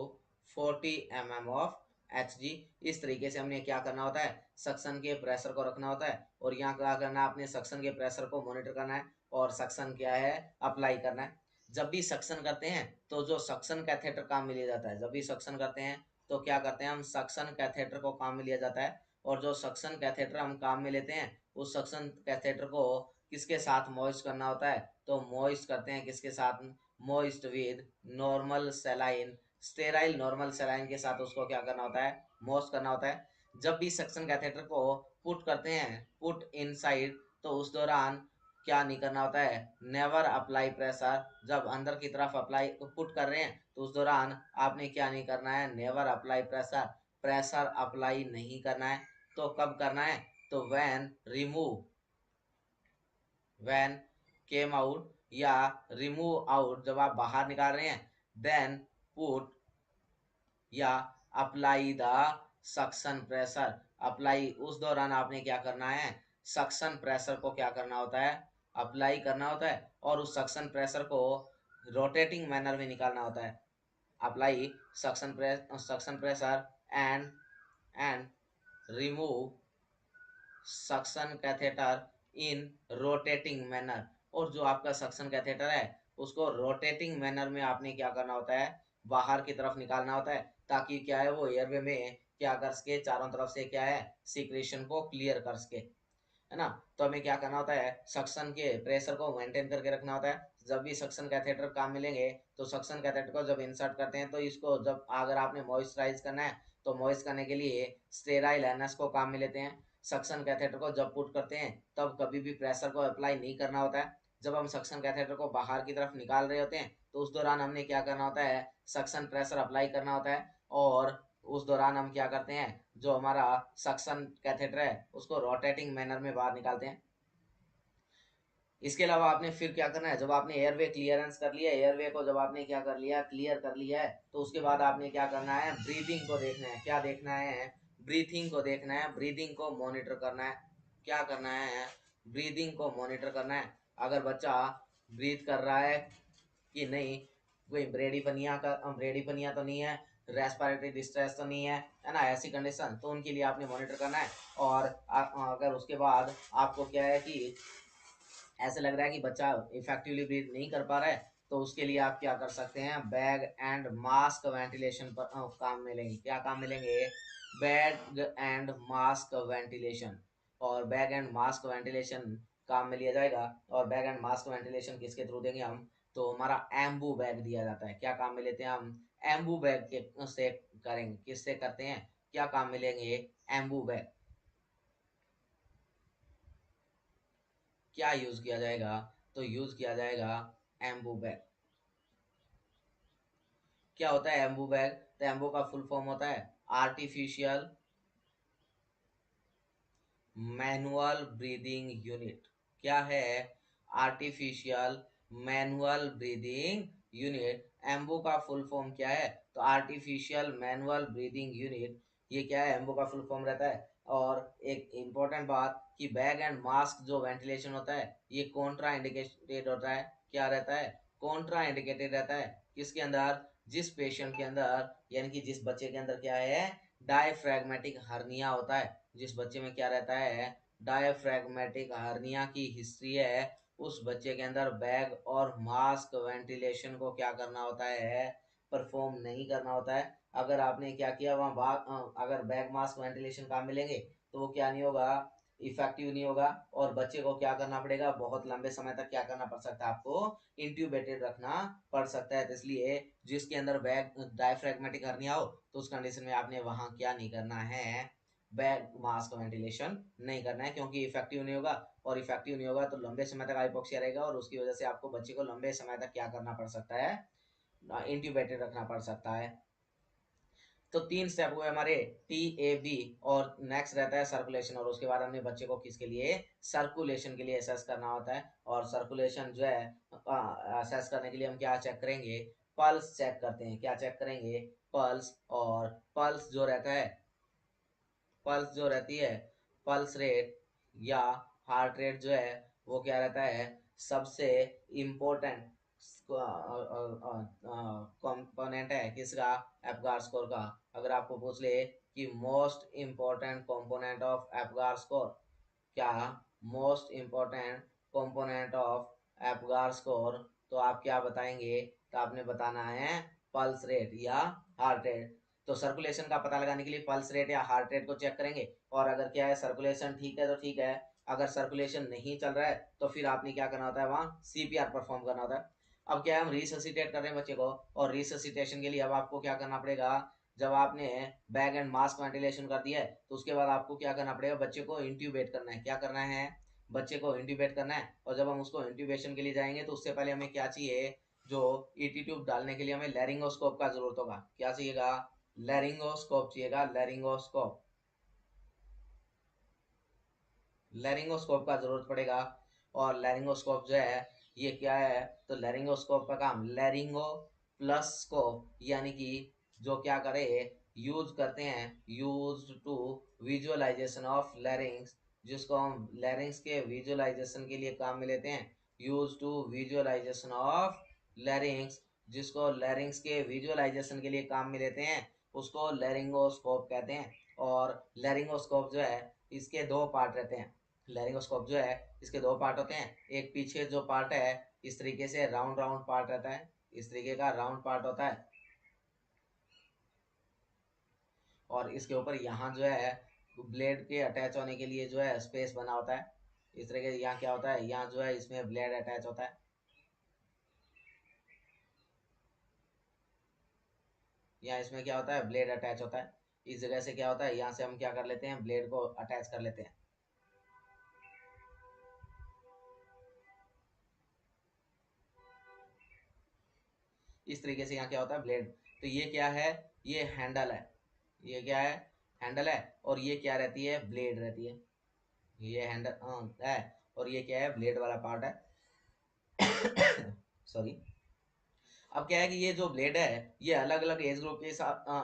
Speaker 1: 40 mm ऑफ Hg। इस तरीके से हमने क्या करना होता है, सक्शन के प्रेशर को रखना होता है। और यहाँ क्या करना है, आपने सक्शन के प्रेशर को मॉनिटर करना है और सक्शन क्या है, अप्लाई करना है। जब भी सक्शन करते हैं तो जो सक्शन कैथेटर काम में लिया जाता है, जब भी सक्शन करते हैं तो क्या करते हैं हम, सक्शन कैथेटर को काम में लिया जाता है। और जो सक्शन कैथेटर हम काम में लेते हैं उस सक्शन कैथेटर को किसके साथ मॉइस्ट करना होता है, तो मॉइस्ट करते हैं किसके साथ, moist with normal saline, sterile normal saline के साथ उसको क्या करना होता है, मॉइस्ट करना होता है। जब भी सक्शन कैथेटर को पुट करते हैं, पुट इनसाइड, तो उस दौरान क्या नहीं करना होता है, नेवर अप्लाई प्रेशर। जब अंदर की तरफ अप्लाई पुट कर रहे हैं तो उस दौरान आपने क्या नहीं करना है, never apply pressure, pressure apply नहीं करना है। तो कब करना है, तो when remove, when came out या रिमूव आउट, जब आप बाहर निकाल रहे हैं, देन पुट या apply the suction pressure, apply, उस दौरान आपने क्या करना है, सक्शन प्रेशर को क्या करना होता है, अप्लाई करना होता है। और उस सक्शन प्रेशर को रोटेटिंग मैनर में निकालना होता है। Apply suction pressure and and remove suction catheter in rotating manner. और जो आपका सक्शन कैथेटर है उसको रोटेटिंग मैनर में आपने क्या करना होता है, बाहर की तरफ निकालना होता है, ताकि क्या है वो एयरवे में क्या कर सके, चारों तरफ से क्या है सिक्रेशन को क्लियर कर सके, है ना। तो हमें क्या करना होता है, सक्शन के प्रेशर को मेंटेन करके रखना होता है। जब भी सक्शन कैथेटर काम मिलेंगे तो सक्शन कैथेटर को जब इंसर्ट करते हैं तो इसको जब अगर आपने मॉइस्चराइज करना है तो मॉइस्ट करने के लिए स्टेराइल एनएस को काम में लेते हैं। सक्शन कैथेटर को जब पुट करते हैं तब कभी भी प्रेशर को अप्लाई नहीं करना होता है। जब हम सक्शन कैथेटर को बाहर की तरफ निकाल रहे होते हैं तो उस दौरान हमने क्या करना होता है, सक्शन प्रेशर अप्लाई करना होता है। और उस दौरान हम क्या करते हैं, जो हमारा सक्शन कैथेटर है उसको रोटेटिंग मैनर में बाहर निकालते हैं। इसके अलावा आपने फिर क्या करना है, जब आपने एयरवे क्लियरेंस कर लिया, एयरवे को जब आपने क्या कर लिया, क्लियर कर लिया है, तो उसके बाद आपने क्या करना है, ब्रीदिंग को देखना है। क्या देखना है, ब्रीथिंग को देखना है, ब्रीदिंग को मॉनिटर करना है। क्या करना है, ब्रीदिंग को मॉनिटर करना है। अगर बच्चा ब्रीथ कर रहा है कि नहीं, कोई ब्रेडीपनिया तो नहीं है, रेस्पिरेटरी डिस्ट्रेस तो नहीं है ना, ऐसी कंडीशन तो उनके लिए आपने मॉनिटर करना है। और अगर उसके बाद आपको क्या है कि ऐसे लग रहा है कि बच्चा इफेक्टिवली ब्रीथ नहीं कर पा रहा है, तो उसके लिए आप क्या कर सकते हैं, बैग एंड मास्क वेंटिलेशन पर काम मिलेंगे। क्या काम मिलेंगे, बैग एंड मास्क वेंटिलेशन। और बैग एंड मास्क वेंटिलेशन काम में लिया जाएगा। और बैग एंड मास्क वेंटिलेशन किसके थ्रू देंगे हम, तो हमारा एम्बू बैग दिया जाता है। क्या काम में लेते हैं हम, एम्बू बैग के से करेंगे, किससे करते हैं, क्या काम मिलेंगे, एम्बू बैग। क्या यूज किया जाएगा, तो यूज किया जाएगा एम्बू बैग। क्या होता है एम्बू बैग, तो एम्बू का फुल फॉर्म होता है आर्टिफिशियल मैनुअल ब्रीदिंग यूनिट। क्या है, artificial manual breathing unit. Anbu का फुल फॉर्म क्या है, तो आर्टिफिशियल मैनुअल ब्रीदिंग यूनिट। ये क्या है, एम्बू का फुल फॉर्म रहता है। और एक इम्पोर्टेंट बात कि बैग एंड मास्क जो वेंटिलेशन होता है ये कॉन्ट्रा इंडिकेटेड होता है। क्या रहता है, कॉन्ट्रा इंडिकेटेड रहता है। किसके अंदर, जिस पेशेंट के अंदर, यानी कि जिस बच्चे के अंदर क्या है, डायफ्रैग्मेटिक हर्निया होता है। जिस बच्चे में क्या रहता है, डायफ्रैग्मेटिक हर्निया की हिस्ट्री है, उस बच्चे के अंदर बैग और मास्क वेंटिलेशन को क्या करना होता है, परफॉर्म नहीं करना होता है। अगर आपने क्या किया वहाँ अगर बैग मास्क वेंटिलेशन काम मिलेंगे तो वो क्या नहीं होगा, इफेक्टिव नहीं होगा। और बच्चे को क्या करना पड़ेगा, बहुत लंबे समय तक क्या करना पड़ सकता है, आपको इंट्यूबेटेड रखना पड़ सकता है। तो इसलिए जिसके अंदर बैग डायफ्रैग्मेटिक हर्निया हो तो उस कंडीशन में आपने वहां क्या नहीं करना है, बैग मास्क वेंटिलेशन नहीं करना है, क्योंकि इफेक्टिव नहीं होगा। और इफेक्टिव नहीं होगा तो लंबे समय तक हाइपोक्सिया रहेगा और उसकी वजह से आपको बच्चे को लंबे समय तक क्या करना पड़ सकता है, इंट्यूबेटेड रखना पड़ सकता है। तो तीन स्टेप हुए हमारे, टी ए बी। और नेक्स्ट रहता है सर्कुलेशन। और उसके बाद हमने बच्चे को किसके लिए, सर्कुलेशन के लिए असेस करना होता है। और सर्कुलेशन जो है असेस करने के लिए हम क्या चेक करेंगे, पल्स चेक करते हैं। क्या चेक करेंगे, पल्स। और पल्स जो रहता है, पल्स जो रहती है, पल्स रेट या हार्ट रेट जो है वो क्या रहता है, सबसे इम्पोर्टेंट कंपोनेंट है किसका, एप्गार स्कोर का। अगर आपको पूछ ले कि most important component of Apgar score, क्या most important component of Apgar score, तो आप क्या बताएंगे, तो आपने बताना है पल्स रेट या हार्ट रेट। तो सर्कुलेशन का पता लगाने के लिए पल्स रेट या हार्ट रेट को चेक करेंगे, और अगर क्या है सर्कुलेशन ठीक है तो ठीक है, अगर सर्कुलेशन नहीं चल रहा है तो फिर आपने क्या करना होता है, वहाँ सीपीआर परफॉर्म करना होता है। अब क्या है, हम रिससिटेट कर रहे हैं बच्चे को, और रिससिटेशन के लिए अब आपको क्या करना पड़ेगा, जब आपने बैग एंड मास्क वेंटिलेशन कर दिया है तो उसके बाद आपको क्या करना पड़ेगा, बच्चे को इंट्यूबेट करना है। क्या करना है, बच्चे को इंट्यूबेट करना है। और जब हम उसको इंट्यूबेशन के लिए जाएंगे तो उससे पहले हमें क्या चाहिए, जो ईटी ट्यूब डालने के लिए हमें लैरिंगोस्कोप का जरूरत होगा। क्या चाहिएगा, लैरिंगोस्कोप चाहिएगा, लैरिंगोस्कोप, लैरिंगोस्कोप का जरूरत पड़ेगा। और लैरिंगोस्कोप जो है ये क्या है, तो लैरिंगोस्कोप का काम लैरिंगो प्लस स्कोप, यानी कि जो क्या करे, यूज करते हैं, use to visualization of larynx, जिसको हम लैरिंग्स के विजुअलाइजेशन के लिए काम में लेते हैं। Use to visualization of larynx, जिसको लैरिंग्स के विजुअलाइजेशन के लिए काम में लेते हैं, उसको लैरिंगोस्कोप कहते हैं। और लैरिंगोस्कोप जो है इसके दो पार्ट रहते हैं। लैरिंगोस्कोप जो है इसके दो पार्ट होते हैं। एक पीछे जो पार्ट है इस तरीके से राउंड राउंड पार्ट रहता है, इस तरीके का राउंड पार्ट होता है, और इसके ऊपर यहाँ जो है ब्लेड के अटैच होने के लिए जो है स्पेस बना होता है। इस तरीके से यहाँ क्या होता है, यहाँ जो है इसमें ब्लेड अटैच होता है, यहाँ इसमें क्या होता है, ब्लेड अटैच होता है। इस जगह से क्या होता है, यहाँ से हम क्या कर लेते हैं, ब्लेड को अटैच कर लेते हैं। इस तरीके से यहाँ क्या होता है, ब्लेड। तो ये क्या है, ये हैंडल है, ये क्या है, हैंडल है। और ये क्या रहती है, ब्लेड रहती है। ये हैंडल है, और ये क्या है, ब्लेड वाला पार्ट है। सॉरी। अब क्या है कि ये जो ब्लेड है ये अलग अलग एज ग्रुप के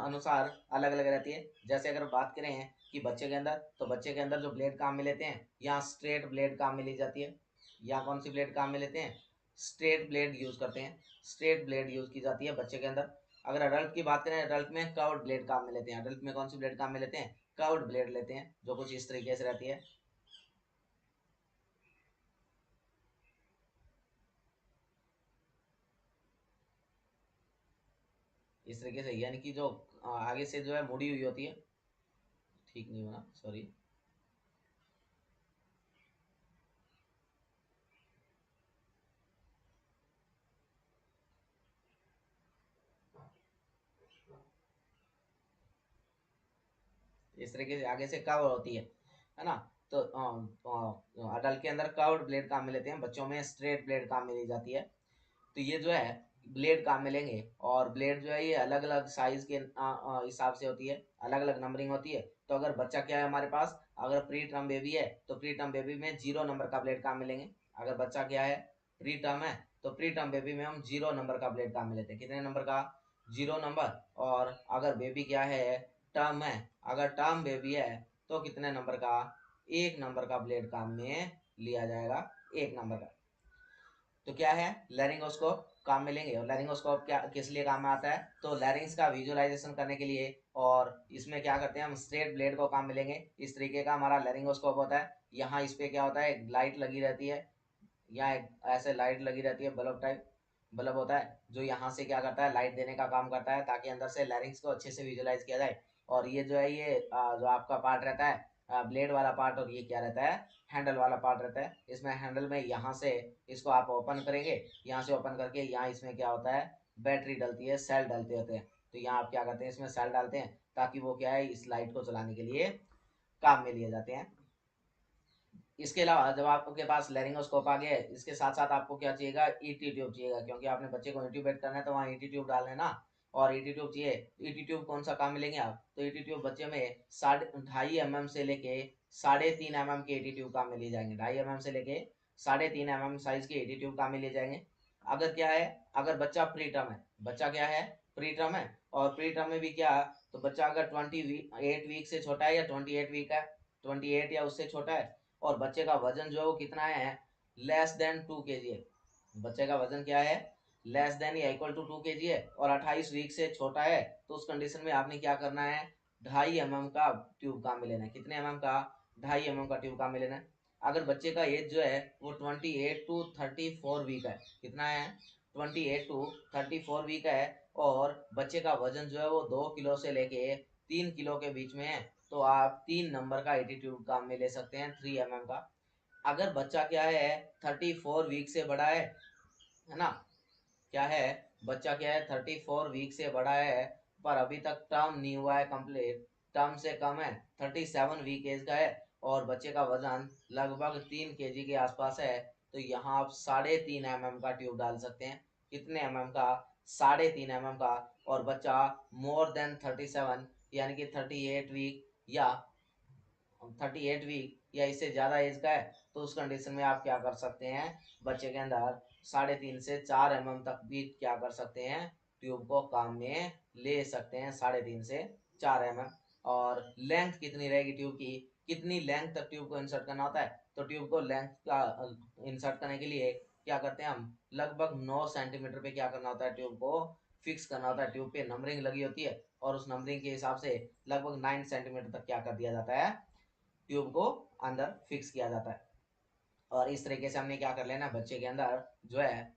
Speaker 1: अनुसार अलग अलग रहती है। जैसे अगर बात करें कि बच्चे के अंदर, तो बच्चे के अंदर जो ब्लेड काम में लेते हैं, यहाँ स्ट्रेट ब्लेड काम में ली जाती है। यहाँ कौन सी ब्लेड काम में लेते हैं, स्ट्रेट ब्लेड यूज करते हैं, स्ट्रेट ब्लेड यूज की जाती है बच्चे के अंदर। अगर अडल्ट की बात करें, अडल्ट में कर्व्ड ब्लेड काम में लेते हैं। अडल्ट में कौन सी ब्लेड काम में लेते हैं, कर्व्ड ब्लेड लेते हैं, जो कुछ इस तरीके से रहती है। इस तरीके से, यानी कि जो आगे से जो है मुड़ी हुई होती है। ठीक नहीं होना, सॉरी। इस तरीके से आगे से कवर होती है ना। तो अडल्ट के अंदर कर्व्ड ब्लेड काम में लेते हैं, बच्चों में स्ट्रेट ब्लेड काम में ली जाती है। तो ये जो है ब्लेड काम में लेंगे, और ब्लेड जो है ये अलग अलग साइज के हिसाब से होती है, अलग अलग नंबरिंग होती है। तो अगर बच्चा क्या है हमारे पास, अगर प्री टर्म बेबी है तो प्री टर्म बेबी में 0 नंबर का ब्लेड काम में लेंगे। अगर बच्चा क्या है, प्री टर्म है, तो प्री टर्म बेबी में हम 0 नंबर का ब्लेड काम में लेते हैं। कितने नंबर का, 0 नंबर। और अगर बेबी क्या है, टर्म है, अगर टर्म बेबी है तो कितने नंबर का, 1 नंबर का ब्लेड काम में लिया जाएगा, 1 नंबर का। तो क्या है, लैरिंगोस्कोप काम में लेंगे। और लैरिंगोस्कोप क्या किस लिए काम में आता है, तो लैरिंग्स का विजुअलाइजेशन करने के लिए। और इसमें क्या करते हैं, हम स्ट्रेट ब्लेड को काम में लेंगे। इस तरीके का हमारा लैरिंगोस्कोप होता है। यहाँ इस पे क्या होता है, एक लाइट लगी रहती है, यहाँ एक ऐसे लाइट लगी रहती है, बल्ब टाइप बल्ब होता है, जो यहाँ से क्या करता है, लाइट देने का काम करता है, ताकि अंदर से लैरिंग्स को अच्छे से विजुअलाइज किया जाए। और ये जो है ये जो आपका पार्ट रहता है ब्लेड वाला पार्ट, और ये क्या रहता है, हैंडल वाला पार्ट रहता है। इसमें हैंडल में यहाँ से इसको आप ओपन करेंगे, यहाँ से ओपन करके यहाँ इसमें क्या होता है, बैटरी डलती है, सेल डलते होते हैं। तो यहाँ आप क्या करते हैं, इसमें सेल डालते हैं, ताकि वो क्या है, इस लाइट को चलाने के लिए काम में लिए जाते हैं। इसके अलावा जब आपके पास लैरिंगोस्कोप आ गया है, इसके साथ साथ आपको क्या चाहिएगा, ईटी ट्यूब चाहिएगा, क्योंकि आपने बच्चे को इंट्यूबेट करना है तो वहाँ ईटी ट्यूब डालना है ना। और ईटी ट्यूब चाहिए। ईटी ट्यूब कौन सा काम मिलेंगे आप, तो ईटी ट्यूब बच्चे में 2.5 mm से लेके 3.5 mm के ईटी ट्यूब काम में लिए जाएंगे। 2.5 mm से लेके 3.5 mm साइज के ईटी ट्यूब काम में लिए जाएंगे। अगर क्या है, अगर बच्चा प्री टर्म है, बच्चा क्या है, प्री टर्म है, और प्री टर्म में भी क्या, तो बच्चा अगर 28 वीक से छोटा है, या 28 वीक है, 28 या उससे छोटा है, और बच्चे का वजन जो है वो कितना है, << 2 kg है। बच्चे का वजन क्या है, << 2 kg है, और 28 वीक से छोटा है, तो उस कंडीशन में आपने क्या करना है, 2.5 mm का ट्यूब काम में लेना है। कितने mm का, 2.5 mm का ट्यूब काम में लेना है। अगर बच्चे का एज जो है वो 28 to 34 वीक है, कितना है, 28 to 34 वीक है और बच्चे का वजन जो है वो 2 किलो से लेके 3 किलो के बीच में है, तो आप 3 नंबर का एटीट्यूड काम में ले सकते हैं 3 mm का। अगर बच्चा क्या है 34 वीक से बड़ा है ना, क्या है बच्चा क्या है 34 वीक से बड़ा है पर अभी तक टर्म नहीं हुआ है कंप्लीट, टर्म से कम है, 37 वीक एज का है और बच्चे का वजन लगभग 3 kg के आसपास है, तो यहाँ आप 3.5 mm का ट्यूब डाल सकते हैं। कितने mm का? 3.5 mm का। और बच्चा मोर देन 37 यानी कि 38 वीक या 38 वीक या इससे ज्यादा एज का है, तो उस कंडीशन में आप क्या कर सकते हैं, बच्चे के अंदर 3.5 से 4 mm तक भी क्या कर सकते हैं, ट्यूब को काम में ले सकते हैं 3.5 से 4 mm। और लेंथ कितनी रहेगी ट्यूब की, कितनी लेंथ तक ट्यूब को इंसर्ट करना होता है, तो ट्यूब को लेंथ का इंसर्ट करने के लिए क्या करते हैं हम, लगभग 9 सेंटीमीटर पे क्या करना होता है, ट्यूब को फिक्स करना होता है। ट्यूब पे नंबरिंग लगी होती है और उस नंबरिंग के हिसाब से लगभग 9 सेंटीमीटर तक क्या कर दिया जाता है, ट्यूब को अंदर फिक्स किया जाता है। और इस तरीके से हमने क्या कर लेना है, बच्चे के अंदर जो है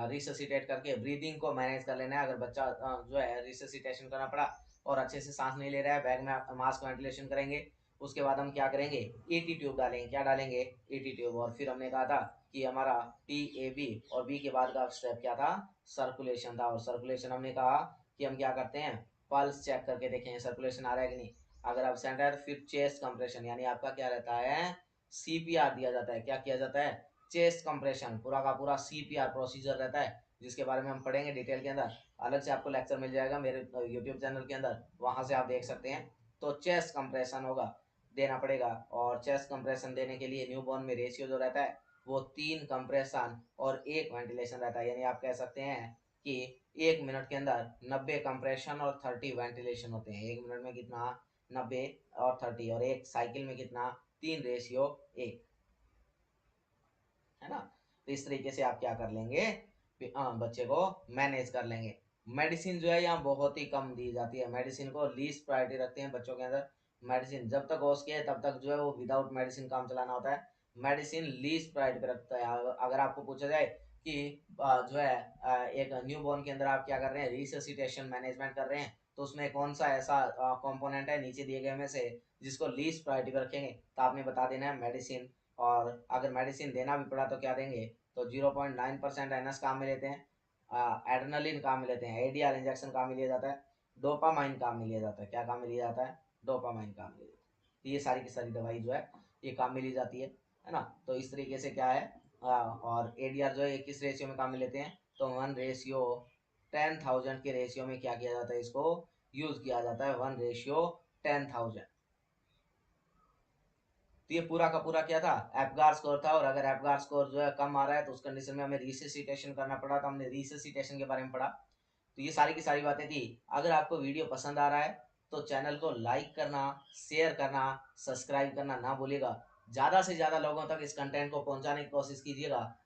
Speaker 1: रिससिटेट करके ब्रीदिंग को मैनेज कर लेना है। अगर बच्चा जो है रिससिटेशन करना पड़ा और अच्छे से सांस नहीं ले रहा है, बैग में मास्क वेंटिलेशन करेंगे, उसके बाद हम क्या करेंगे, ईटी ट्यूब डालेंगे। क्या डालेंगे, ईटी ट्यूब। और फिर हमने कहा था कि हमारा टी ए बी और बी के बाद का स्टेप क्या था, सर्कुलेशन था। और सर्कुलेशन हमने कहा कि हम क्या करते हैं, पल्स चेक करके देखेंगे सर्कुलेशन आ रहा है कि नहीं। अगर एब्सेंट है तो फिर चेस्ट कंप्रेशन यानी आपका क्या रहता है, सीपीआर दिया जाता है। क्या किया जाता है, चेस्ट कंप्रेशन, पूरा का पूरा सीपीआर प्रोसीजर रहता है, जिसके बारे में हम पढ़ेंगे डिटेल के अंदर। अलग से आपको लेक्चर मिल जाएगा मेरे यूट्यूब चैनल के अंदर, वहां से आप देख सकते हैं। तो चेस्ट कंप्रेशन होगा, देना पड़ेगा। और चेस्ट कंप्रेशन देने के लिए न्यूबॉर्न में रेशियो जो रहता है वो 3 कंप्रेशन और 1 वेंटिलेशन रहता है। यानी आप कह सकते हैं कि 1 मिनट के अंदर 90 कंप्रेशन और 30 वेंटिलेशन होते हैं। 1 मिनट में कितना, 90 और 30, और एक साइकिल में कितना, 3:1, है ना। तो इस तरीके से आप क्या कर लेंगे, बच्चे को मैनेज कर लेंगे। मेडिसिन जो है यहाँ बहुत ही कम दी जाती है, मेडिसिन को लीस्ट प्रायोरिटी रखते हैं बच्चों के अंदर। मेडिसिन जब तक हो सके तब तक जो है वो विदाउट मेडिसिन काम चलाना होता है। मेडिसिन लीस्ट प्रायोरिटी पे रखता है। अगर आपको पूछा जाए कि जो है एक न्यू बॉर्न के अंदर आप क्या कर रहे हैं, रिससिटेशन मैनेजमेंट कर रहे हैं, तो उसमें कौन सा ऐसा कंपोनेंट है नीचे दिए गए में से जिसको लीस्ट प्रायोरिटी पे रखेंगे, तो आपने बता देना है मेडिसिन। और अगर मेडिसिन देना भी पड़ा तो क्या देंगे, तो 0.9% एनएस काम में लेते हैं, एड्रेनलिन काम में लेते हैं, एडीआर इंजेक्शन काम में लिया जाता है, डोपामाइन काम में लिया जाता है। क्या काम में लिया जाता है, डोपामाइन काम में लिया जाता है। तो ये सारी की सारी दवाई जो है ये काम में ली जाती है ना। तो इस तरीके से क्या है, और एडीआर जो है किस रेशियो में काम में लेते हैं, तो 1:10,000 के रेशियो में क्या किया जाता है, इसको यूज किया जाता है, 1:10,000। तो ये पूरा का पूरा क्या था, एप्गार स्कोर था। और अगर एप्गार स्कोर जो है कम आ रहा है तो उस कंडीशन में हमें रिससिटेशन करना पड़ा, तो हमने रिससिटेशन के बारे में पढ़ा। तो ये सारी की सारी बातें थी। अगर आपको वीडियो पसंद आ रहा है तो चैनल को लाइक करना, शेयर करना, सब्सक्राइब करना ना भूलिएगा। ज़्यादा से ज़्यादा लोगों तक इस कंटेंट को पहुंचाने की कोशिश कीजिएगा,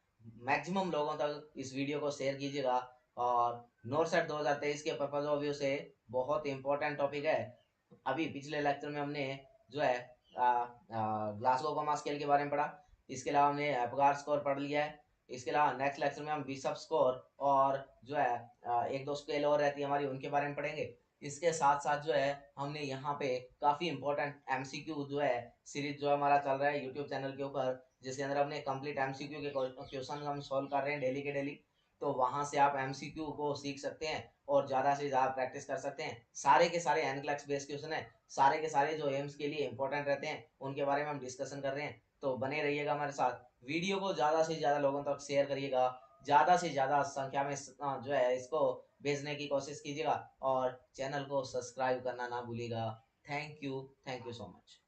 Speaker 1: मैक्सिमम लोगों तक इस वीडियो को शेयर कीजिएगा। और नोरसेट 2023 के पर्पज ऑफ व्यू से बहुत इंपॉर्टेंट टॉपिक है। अभी पिछले लेक्चर में हमने जो है ग्लासगो कोमा स्केल के बारे में पढ़ा, इसके अलावा हमने एप्गार स्कोर पढ़ लिया है। इसके अलावा नेक्स्ट लेक्चर में हम बिशप स्कोर और जो है एक दो स्केल और रहती है हमारी, उनके बारे में पढ़ेंगे। इसके साथ साथ जो है हमने यहाँ पे काफी इंपॉर्टेंट एमसीक्यू जो है सीरीज जो हमारा चल रहा है यूट्यूब चैनल के ऊपर, जिसके अंदर हमने कंप्लीट एमसीक्यू के क्वेश्चन हम सॉल्व कर रहे हैं डेली के डेली। तो वहां से आप एमसीक्यू को सीख सकते हैं और ज्यादा से ज्यादा प्रैक्टिस कर सकते हैं। सारे के सारे एनक्लेक्स बेस्ड क्वेश्चन है, सारे के सारे जो एम्स के लिए इंपॉर्टेंट रहते हैं उनके बारे में हम डिस्कशन कर रहे हैं। तो बने रहिएगा हमारे साथ, वीडियो को ज्यादा से ज्यादा लोगों तक शेयर करिएगा, ज्यादा से ज्यादा संख्या में जो है इसको भेजने की कोशिश कीजिएगा, और चैनल को सब्सक्राइब करना ना भूलिएगा। Thank you so much.